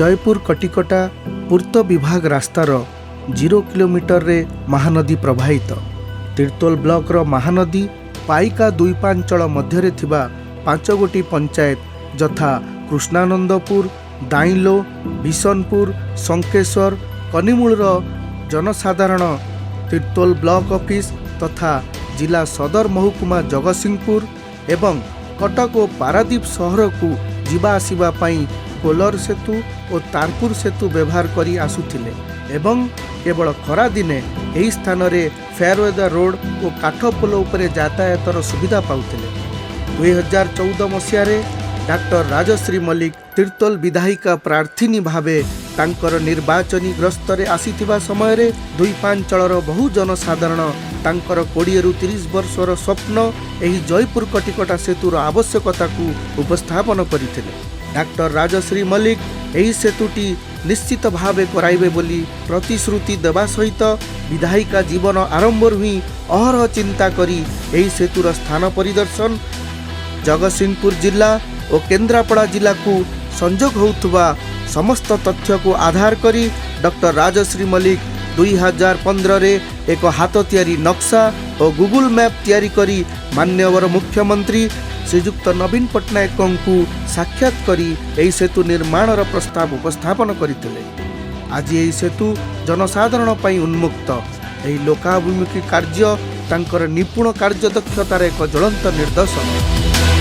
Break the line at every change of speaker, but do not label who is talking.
जयपुर कटिकटा पूर्त विभाग रास्तार 0 किलोमीटर रे महानदी प्रवाहित। तिर्तोल ब्लॉक रो महानदी पाइका दुईपांचल मध्य थिबा 5 गोटी पंचायत यथा कृष्णानंदपुर, दाइलो, बिशनपुर, शंकेश्वर, कनिमूल जनसाधारण तिर्तोल ब्लॉक ऑफिस तथा जिला सदर महकुमा जगतसिंहपुर एवं कटक और पारादीप सहर को जीवा आसिबा पई कोलर सेतु और तारपुर सेतु व्यवहार करी आसुथिले एवं केवल खरा दिने एही स्थान रे फेयरवेदर रोड और काठ पोल उपरे यातायातर सुविधा पाउथिले। 2014 मसीह रे डॉक्टर राजश्री मल्लिक तिर्तोल विधायिका प्रार्थीनी भावे तांकर निर्वाचनी ग्रस्त रे आसीथिबा समय रे दुईपांचलर बहु जनसाधारण तांकर 20 रु 30 वर्षर स्वप्न एही जयपुर कटिकटा सेतुर आवश्यकता को उपस्थापन करथिले। डॉक्टर राजश्री मल्लिक एही सेतुटी निश्चित भावे कराइबे बोली प्रतिश्रुति देवा सहित विधायिका जीवन आरंभ ही अहरह चिंता करी एही सेतुर स्थान परिदर्शन जगतसिंहपुर जिला और केन्द्रापड़ा जिला को संजोग होउथबा समस्त तथ्य को आधार करी डॉक्टर राजश्री मल्लिक 2015 रे एक हाथ तैयारी नक्शा और गूगल मैप तैयारी करी माननीय मुख्यमंत्री श्रीयुक्त नवीन पट्टनायक को साक्षात करी एही सेतु निर्माणर प्रस्ताव उपस्थापन करथिले। आज एही सेतु जनसाधारण पई उन्मुक्त। एही लोकाभिमुखी कार्य तांकर निपुण कार्यदक्षतार एक ज्वलंत निदर्शन।